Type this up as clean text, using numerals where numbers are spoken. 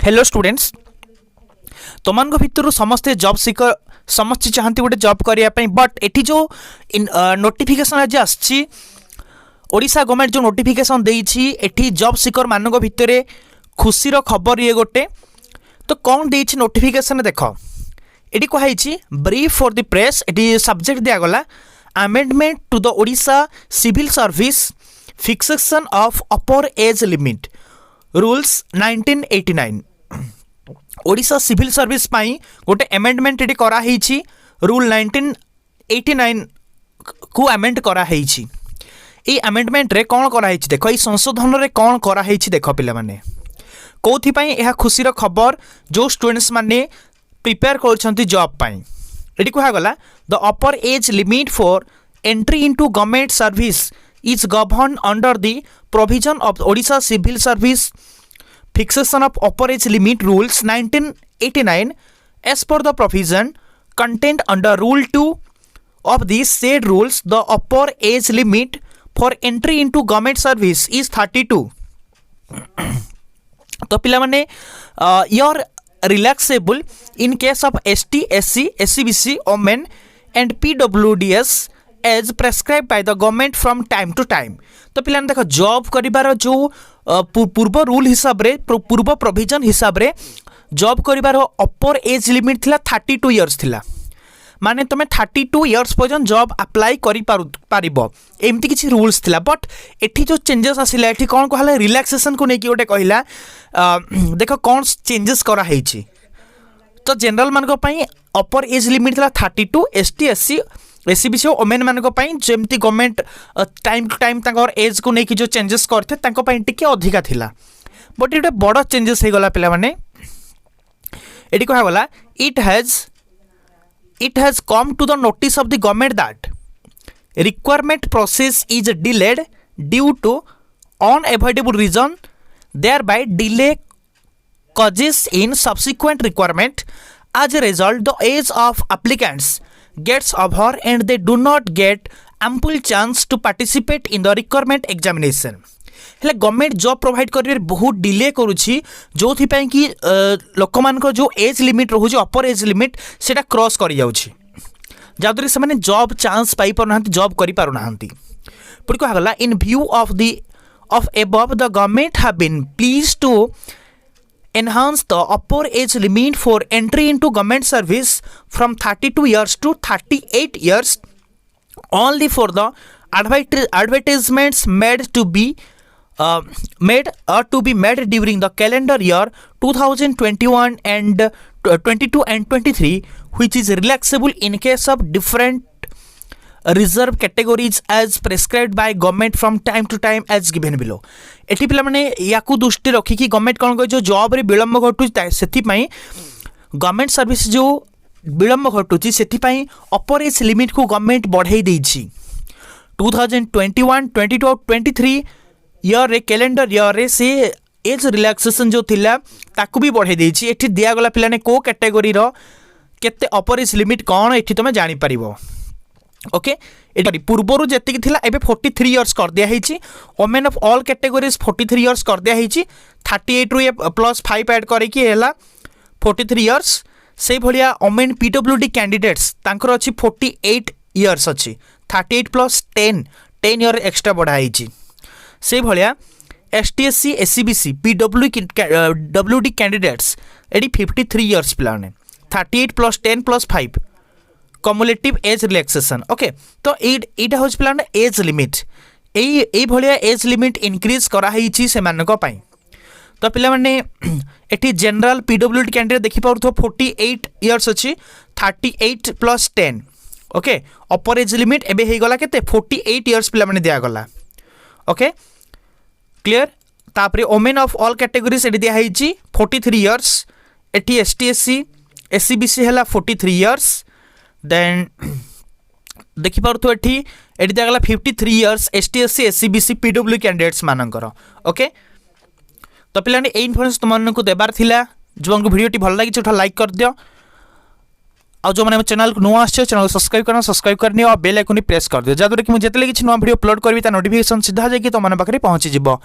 Hello students तुमान भितर समस्ते job seeker समस्त चाहती गोटे जॉब करने बट एटी जो नोटिफिकेशन आज आसी ओडिशा गवर्नमेंट जो नोटिफिकेशन देइछि एटी जॉब सीकर मान भितर खुशीर खबर ये गोटे तो कौन देइछि नोटिफिकेशन देख एटी कहुई ब्रीफ फॉर द प्रेस एटी सब्जेक्ट दिगला amendment to the Odisha civil service fixation of upper age limit rules 1989 Odisha civil service पाई गोटे अमेंडमेंट एटी करा हिची रूल 1989 को अमेंड करा हिची ए अमेंडमेंट रे कौन करा हिची देखो ए संशोधन रे कौन करा हिची देखो पिला माने कोथि पाई एहा खुशीर खबर जो स्टूडेंट्स माने प्रिपेयर करछंती जॉब पाई एटी कहा गला the upper age limit for entry into government service is governed under the provision of Odisha Civil Service Fixation of Upper Age Limit Rules 1989 as per the provision contained under Rule 2 of these said rules. The upper age limit for entry into government service is 32. तो पिला माने your relaxable in case of ST, SC, SCBC, women and PWDS as prescribe by the government from time to time तो पिला देख job करिबार जो पूर्व rule हिसाब रे पूर्व प्रोविजन हिसाब रे जॉब करिबार अपर एज लिमिट थिला 32 इयर्स थिला माने तमे 32 इयर्स पर्यंत जॉब अप्लाई करि पारिबो एमती किछि रूल्स थिला बट एठी जो चेंजेस आसिला एठी कोन कहला रिलैक्सेशन को नेकी ओटे कहिला देखो कोन चेंजेस करा हेछि तो जनरल मान को पई अपर एज लिमिट थिला 32 एसटी एससी एससीबीसी ओमेन मानक जमती गवर्नमेंट टाइम टू टाइम तांकर एज को लेकिन जो चेंजेस करते तांको पई टिके अधिका थिला बट ये बड़ चेंजेस हो गला पिला माने एडी कहा गला it has come to the notice of the government that requirement process is delayed due to unavoidable reason thereby delay causes in subsequent requirement. As a result, the age of applicants gets over and they do not get ample chance to participate in the requirement examination. हेले government job provide करियर बहुत delay करूछि जोथि पई कि लोक मान को जो एज लिमिट रहउछि अपर एज लिमिट सेटा क्रॉस करि जाउछि जादुरी से माने जॉब चांस पाई परनांती जॉब करि पारुनांती पुरी को हगला in view of above the government have been pleased to enhance the upper age limit for entry into government service from 32 years to 38 years only for the advertisements made to be made during the calendar year 2021 and 22 and 23 which is relaxable in case of different reserve categories as prescribed by government from time to time as given below. Eighty पिला माने याकू दृष्टि रखी कि government कौन कह जो job रे विलंब घटू से गवर्नमेंट सर्विस जो विलंब घटू से अपर एज लिमिट को गवर्नमेंट बढ़ाई देछि 2021 22 और 23 ईयर रे कैलेंडर ईयर रे से एज रिलैक्सेशन जो थिला ताकू भी बढ़ाई देछि एठी दिया गला पिला ने को कैटेगरी रो केते अपर एज लिमिट कौन एठी तुम जानि परिबो ओके पूर्वर जी थिला एबे 43 इयर्स कर दिया हिची women of all categories 43 years कर दिया हिची 38 रु प्लस 5 ऐड करके हैला 43 इयर्स से भलिया वोमेन पीडब्ल्यूडी कैंडिडेट्स तांकर अछि 48 इयर्स अछि 38 प्लस 10 इयर एक्स्ट्रा बढ़ा हिची से भलिया एसटीएससी एससीबीसी पीडब्ल्यूडी कैंडिडेट्स एडी 53 इयर्स पिलाने 38 plus 10 plus 5 cumulative age relaxation okay तो एटा होच प्लान एज लिमिट एई भलिया एज लिमिट इंक्रीज करा हिची से मानक पई तो पिला माने एठी जनरल पीडब्ल्यूडी कैंडिडेट देखि पाउथो 48 इयर्स अछि 38 प्लस 10 ओके अपर एज लिमिट एबे हे गला केते 48 इयर्स पिला माने दिया गला ओके क्लियर तापरे वोमेन ऑफ ऑल कैटेगरीज एडी दिया हिची 43 इयर्स एठी एसटीएससी एससीबीसी हला 43 इयर्स देन देखि पारथो एठी दिगला 53 इयर्स एसटीएससी एससीबीसी पीडब्ल्यू कैंडिडेट्स मानकर ओके तो पिलाने ए इन्फॉर्मेशन तुमनको देबार थिला जो वीडियोटी भल लागी छोटा लाइक कर दियो आ जो माने चैनल को नुआ आछे चैनल सब्सक्राइब करनी और बेल आइकन प्रेस कर दियो जादुरे कि मु जेतले किछ नुआ वीडियो अपलोड करबी ता नोटिफिकेशन सीधा जाई कि तुम मन पाखरे पहुंची जिवो।